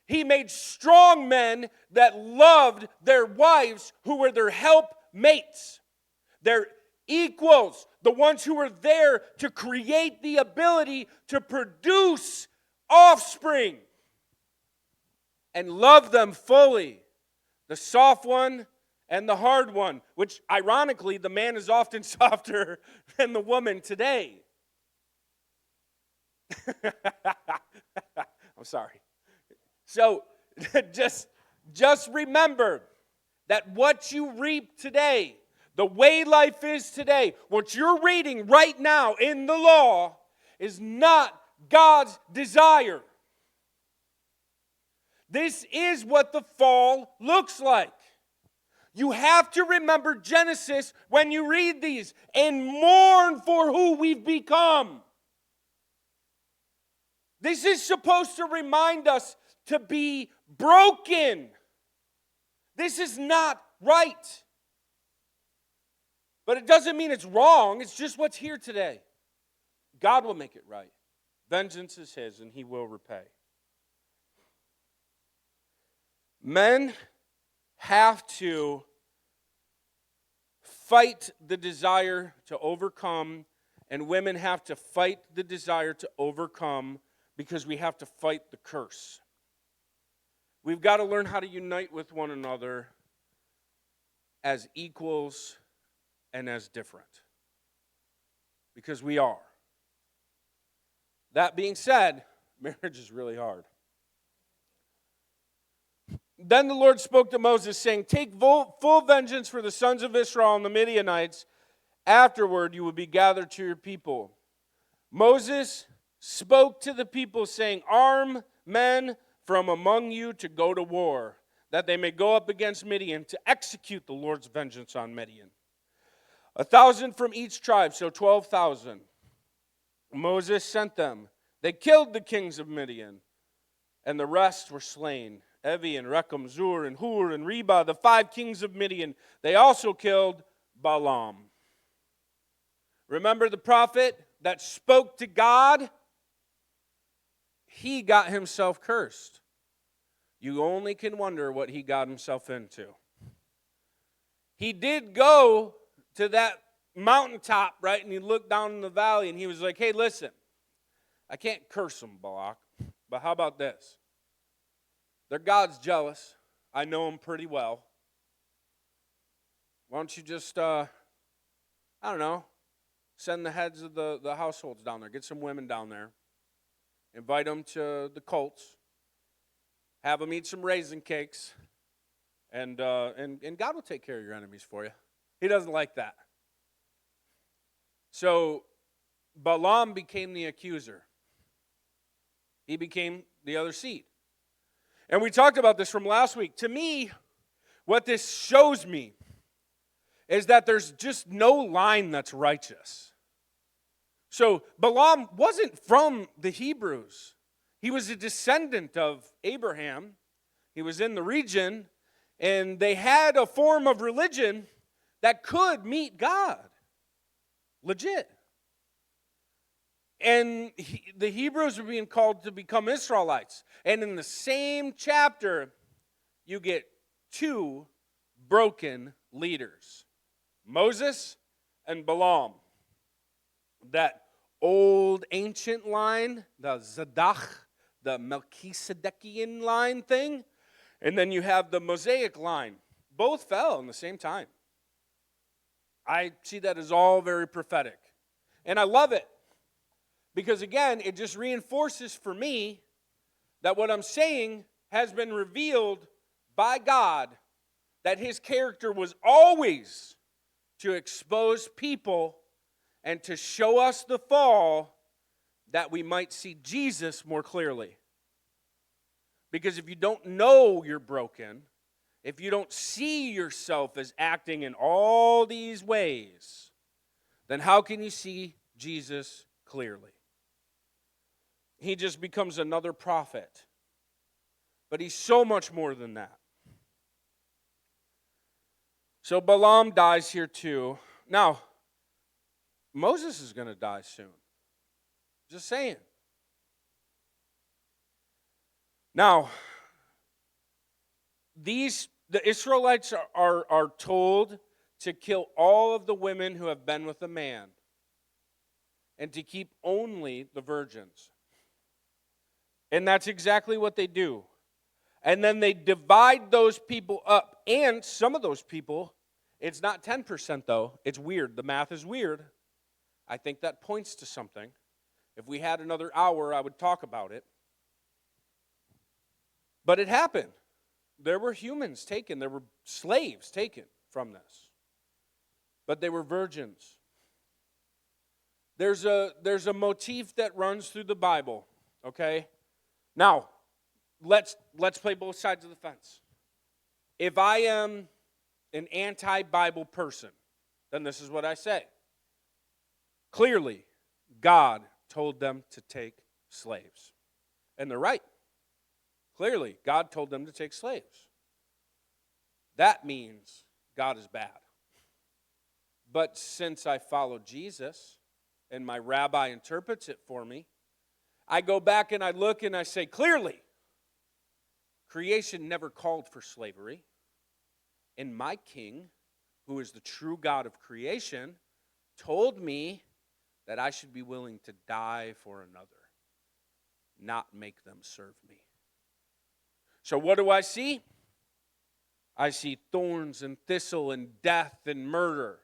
He made strong men that loved their wives, who were their helpmates, their equals, the ones who were there to create the ability to produce offspring, and love them fully. The soft one and the hard one, which ironically the man is often softer than the woman today. I'm sorry. So just remember that what you reap today, the way life is today, what you're reading right now in the law is not God's desire. This is what the fall looks like. You have to remember Genesis when you read these and mourn for who we've become. This is supposed to remind us to be broken. This is not right. But it doesn't mean it's wrong. It's just what's here today. God will make it right. Vengeance is his, and he will repay. Men have to fight the desire to overcome, and women have to fight the desire to overcome, because we have to fight the curse. We've got to learn how to unite with one another as equals and as different, because we are. That being said, marriage is really hard. Then the Lord spoke to Moses, saying, take full vengeance for the sons of Israel and the Midianites. Afterward you will be gathered to your people. Moses spoke to the people, saying, arm men from among you to go to war, that they may go up against Midian to execute the Lord's vengeance on Midian. 1,000 from each tribe, so 12,000. Moses sent them. They killed the kings of Midian, and the rest were slain. Evi and Rechem, Zur and Hur and Reba, the 5 kings of Midian. They also killed Balaam. Remember the prophet that spoke to God? He got himself cursed. You only can wonder what he got himself into. He did go to that mountaintop, right? And he looked down in the valley and he was like, hey, listen, I can't curse them, Balak, but how about this? Their God's jealous. I know them pretty well. Why don't you just, I don't know, send the heads of the households down there. Get some women down there. Invite them to the cults. Have them eat some raisin cakes. And God will take care of your enemies for you. He doesn't like that. So Balaam became the accuser. He became the other seed. And we talked about this from last week. To me, what this shows me is that there's just no line that's righteous. So Balaam wasn't from the Hebrews. He was a descendant of Abraham. He was in the region, and they had a form of religion that could meet God. Legit. And the Hebrews were being called to become Israelites. And in the same chapter, you get 2 broken leaders. Moses and Balaam. That old ancient line, the Zadok, the Melchizedekian line thing. And then you have the Mosaic line. Both fell in the same time. I see that as all very prophetic. And I love it. Because again, it just reinforces for me that what I'm saying has been revealed by God that his character was always to expose people and to show us the fall that we might see Jesus more clearly. Because if you don't know you're broken, if you don't see yourself as acting in all these ways, then how can you see Jesus clearly? He just becomes another prophet. But he's so much more than that. So Balaam dies here too. Now, Moses is going to die soon. Just saying. Now, the Israelites are told to kill all of the women who have been with a man and to keep only the virgins. And that's exactly what they do. And then they divide those people up. And some of those people, it's not 10% though. It's weird. The math is weird. I think that points to something. If we had another hour, I would talk about it. But it happened. There were humans taken. There were slaves taken from this. But they were virgins. There's a motif that runs through the Bible, okay? Now, let's play both sides of the fence. If I am an anti-Bible person, then this is what I say. Clearly, God told them to take slaves. And they're right. Clearly, God told them to take slaves. That means God is bad. But since I follow Jesus, and my rabbi interprets it for me, I go back and I look and I say, clearly, creation never called for slavery. And my king, who is the true God of creation, told me that I should be willing to die for another, not make them serve me. So what do I see? I see thorns and thistle and death and murder.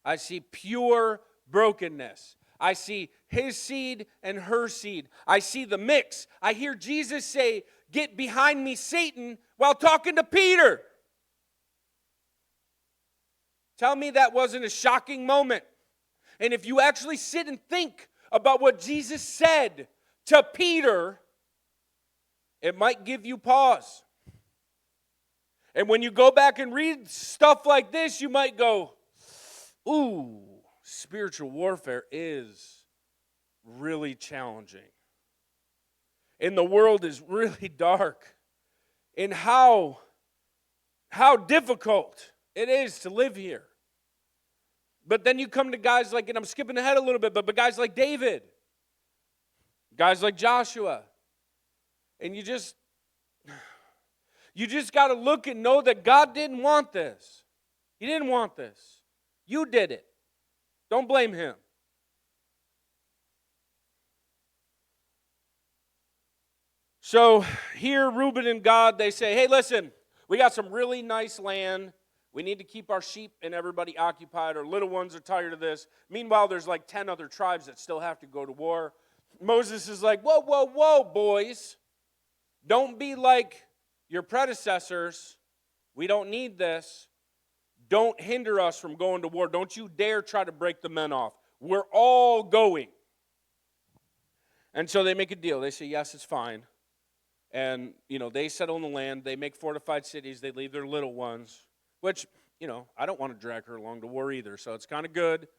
I see pure brokenness. I see his seed and her seed. I see the mix. I hear Jesus say, "Get behind me, Satan," while talking to Peter. Tell me that wasn't a shocking moment. And if you actually sit and think about what Jesus said to Peter, it might give you pause. And when you go back and read stuff like this, you might go, ooh, spiritual warfare is really challenging. And the world is really dark. And how difficult it is to live here. But then you come to guys like, and I'm skipping ahead a little bit, but guys like David, guys like Joshua, and you just got to look and know that God didn't want this. He didn't want this. You did it. Don't blame him. So here, Reuben and God, they say, hey, listen, we got some really nice land. We need to keep our sheep and everybody occupied. Our little ones are tired of this. Meanwhile, there's like 10 other tribes that still have to go to war. Moses is like, whoa, boys. Don't be like your predecessors. We don't need this. Don't hinder us from going to war. Don't you dare try to break the men off. We're all going. And so they make a deal. They say, yes, it's fine. And, they settle in the land. They make fortified cities. They leave their little ones, which, I don't want to drag her along to war either. So it's kind of good.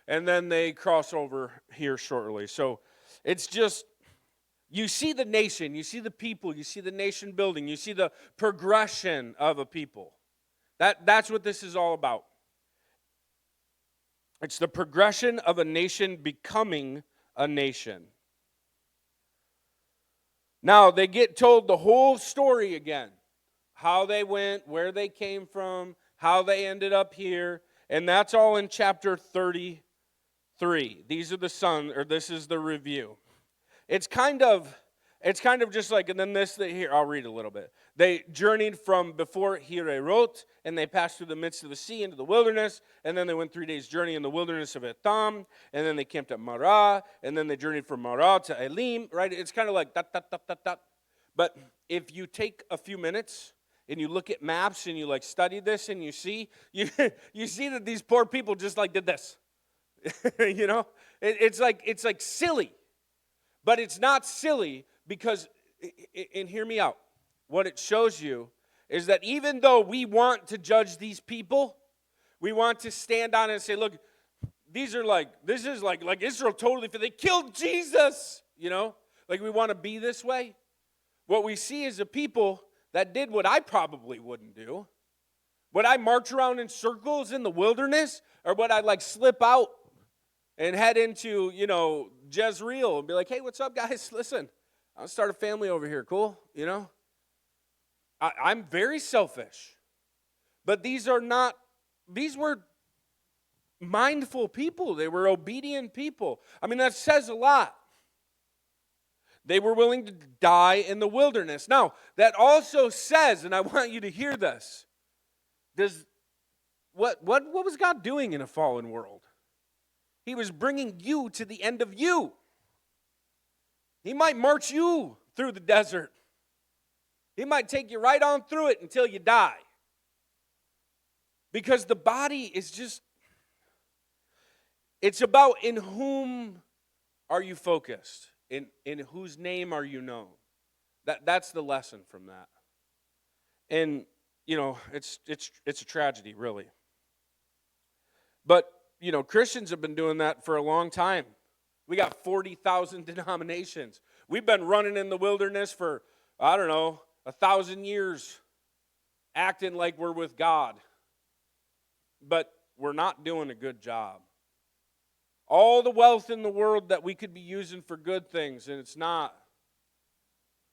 And then they cross over here shortly. So it's just, you see the nation, you see the people, you see the nation building, you see the progression of a people. That's what this is all about. It's the progression of a nation becoming a nation. Now, they get told the whole story again. How they went, where they came from, how they ended up here. And that's all in chapter 33. These are this is the review. It's kind of just like, and then here, I'll read a little bit. They journeyed from before Hirerot, and they passed through the midst of the sea into the wilderness, and then they went 3 days' journey in the wilderness of Etham, and then they camped at Marah, and then they journeyed from Marah to Elim, right? It's kind of like dot. But if you take a few minutes and you look at maps and you like study this and you see you see that these poor people just like did this. You know? It's like silly. But it's not silly because, and hear me out, what it shows you is that even though we want to judge these people, we want to stand on it and say, look, this is like Israel totally, they killed Jesus, you know? Like we want to be this way. What we see is a people that did what I probably wouldn't do. Would I march around in circles in the wilderness? Or would I like slip out and head into, Jezreel and be like, hey, what's up, guys? Listen, I'll start a family over here, cool? You know? I'm very selfish. But these were mindful people. They were obedient people. I mean, that says a lot. They were willing to die in the wilderness. Now, that also says, and I want you to hear this, what was God doing in a fallen world? He was bringing you to the end of you. He might march you through the desert. He might take you right on through it until you die. Because the body is just, it's about in whom are you focused? In whose name are you known? That's the lesson from that. And, it's a tragedy, really. But, Christians have been doing that for a long time. We got 40,000 denominations. We've been running in the wilderness for, 1,000 years, acting like we're with God. But we're not doing a good job. All the wealth in the world that we could be using for good things, and it's not.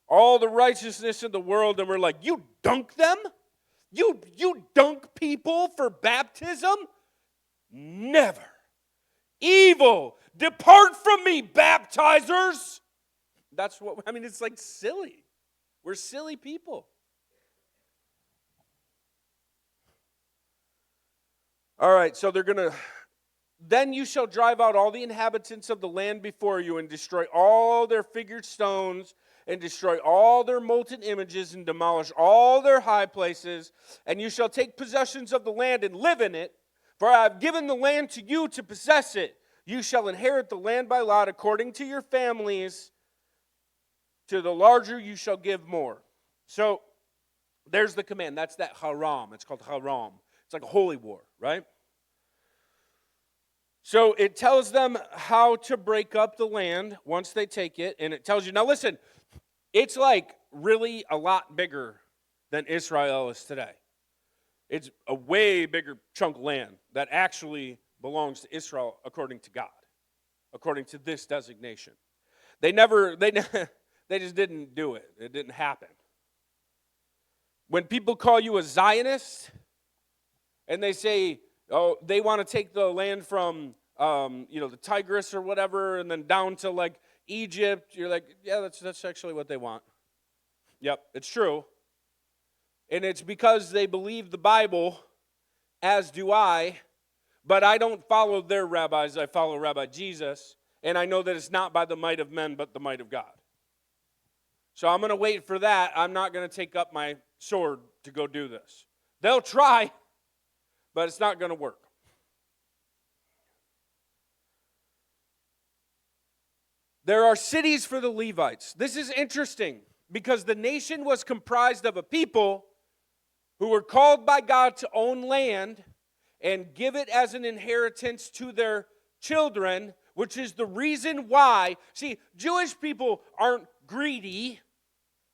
All the righteousness in the world, and we're like, you dunk them? You dunk people for baptism? Never. Evil, depart from me, baptizers. It's like silly. We're silly people. All right, so then you shall drive out all the inhabitants of the land before you and destroy all their figured stones and destroy all their molten images and demolish all their high places. And you shall take possessions of the land and live in it, for I have given the land to you to possess it. You shall inherit the land by lot according to your families. To the larger you shall give more. So there's the command. That's that haram. It's called haram. It's like a holy war, right? So it tells them how to break up the land once they take it. And it tells you, now listen, it's like really a lot bigger than Israel is today. It's a way bigger chunk of land that actually belongs to Israel according to God, according to this designation. They just didn't do it. It didn't happen. When people call you a Zionist and they say, oh, they want to take the land from, the Tigris or whatever, and then down to like Egypt, you're like, yeah, that's actually what they want. Yep, it's true. And it's because they believe the Bible, as do I, but I don't follow their rabbis. I follow Rabbi Jesus, and I know that it's not by the might of men, but the might of God. So I'm going to wait for that. I'm not going to take up my sword to go do this. They'll try, but it's not going to work. There are cities for the Levites. This is interesting because the nation was comprised of a people who were called by God to own land and give it as an inheritance to their children, which is the reason why, see, Jewish people aren't greedy.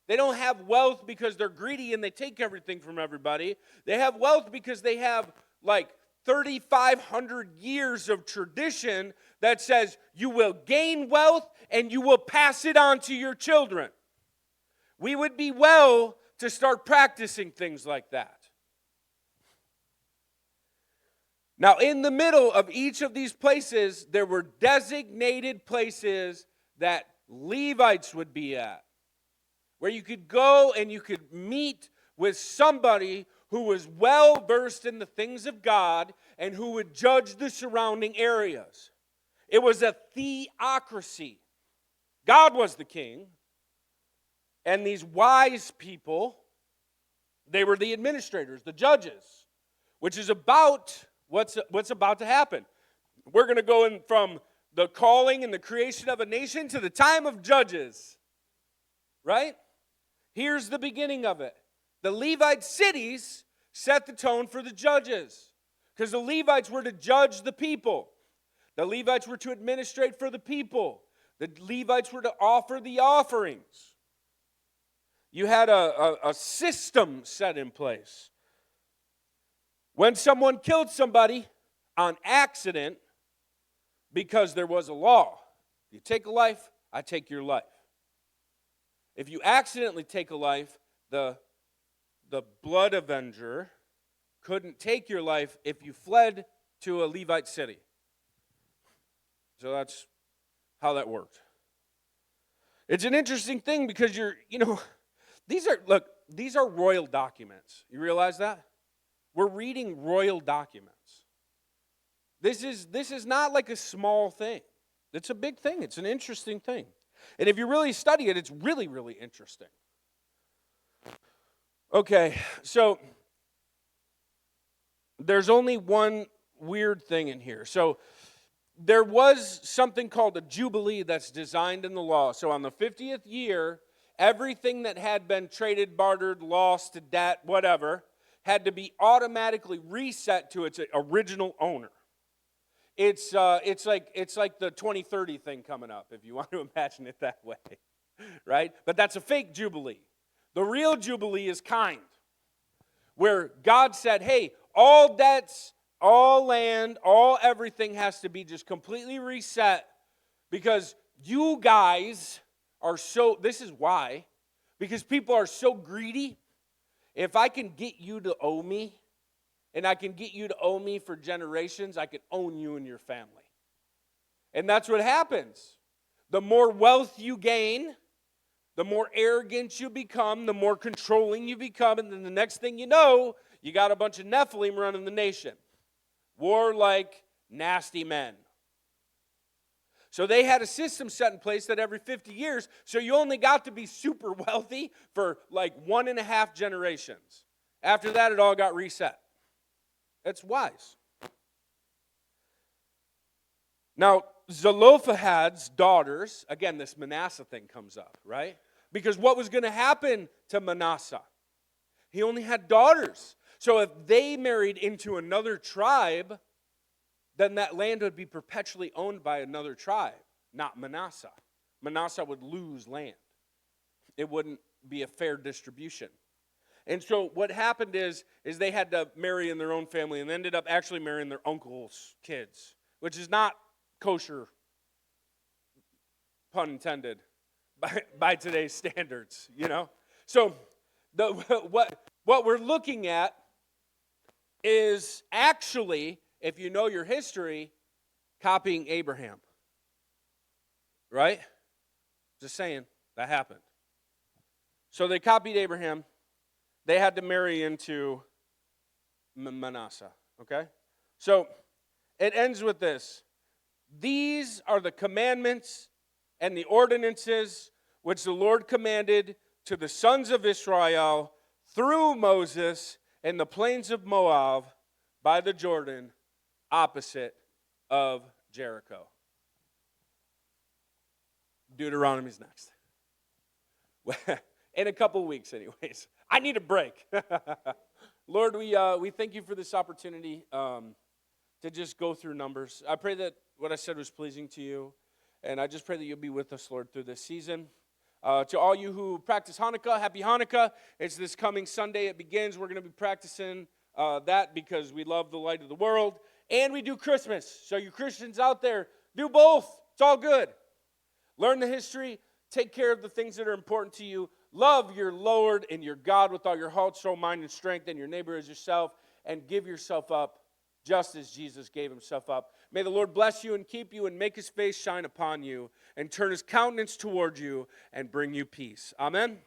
They don't have wealth because they're greedy and they take everything from everybody. They have wealth because they have like 3,500 years of tradition that says you will gain wealth and you will pass it on to your children. We would be well to start practicing things like that. Now, in the middle of each of these places, there were designated places that Levites would be at, where you could go and you could meet with somebody who was well versed in the things of God and who would judge the surrounding areas. It was a theocracy. God was the king, and these wise people They were the administrators, the judges, which is about what's about to happen. We're going to go in from the calling and the creation of a nation to the time of judges, right? Here's the beginning of it. The Levite cities set the tone for the judges because the Levites were to judge the people. The Levites were to administrate for the people. The Levites were to offer the offerings. You had a system set in place. When someone killed somebody on accident, because there was a law, you take a life, I take your life. If you accidentally take a life, the blood avenger couldn't take your life if you fled to a Levite city. So that's how that worked. It's an interesting thing because these are royal documents. You realize that? We're reading royal documents. This is not like a small thing. It's a big thing. It's an interesting thing. And if you really study it, it's really, really interesting. Okay, so there's only one weird thing in here. So there was something called a jubilee that's designed in the law. So on the 50th year, everything that had been traded, bartered, lost to debt, whatever, had to be automatically reset to its original owner. It's like the 2030 thing coming up, if you want to imagine it that way, right? But that's a fake jubilee. The real jubilee is kind, where God said, hey, all debts, all land, all everything has to be just completely reset because you guys are this is why, because people are so greedy. If I can get you to owe me, and I can get you to owe me for generations, I can own you and your family. And that's what happens. The more wealth you gain, the more arrogant you become, the more controlling you become, and then the next thing you know, you got a bunch of Nephilim running the nation. Warlike, nasty men. So they had a system set in place that every 50 years, so you only got to be super wealthy for like 1.5 generations. After that, it all got reset. It's wise. Now, Zelophehad's daughters, again, this Manasseh thing comes up, right? Because what was going to happen to Manasseh? He only had daughters. So if they married into another tribe, then that land would be perpetually owned by another tribe, not Manasseh. Manasseh would lose land. It wouldn't be a fair distribution. And so what happened is they had to marry in their own family and ended up actually marrying their uncle's kids, which is not kosher, pun intended, by today's standards, So what we're looking at is actually, if you know your history, copying Abraham. Right? Just saying, that happened. So they copied Abraham. They had to marry into Manasseh, okay? So it ends with this. These are the commandments and the ordinances which the Lord commanded to the sons of Israel through Moses in the plains of Moab by the Jordan, opposite of Jericho. Deuteronomy's next. In a couple weeks, anyways. I need a break. Lord, we thank you for this opportunity to just go through Numbers. I pray that what I said was pleasing to you, and I just pray that you'll be with us, Lord, through this season. To all you who practice Hanukkah, happy Hanukkah. It's this coming Sunday. It begins. We're going to be practicing that because we love the light of the world, and we do Christmas. So you Christians out there, do both. It's all good. Learn the history. Take care of the things that are important to you. Love your Lord and your God with all your heart, soul, mind, and strength, and your neighbor as yourself, and give yourself up just as Jesus gave himself up. May the Lord bless you and keep you and make his face shine upon you and turn his countenance toward you and bring you peace. Amen.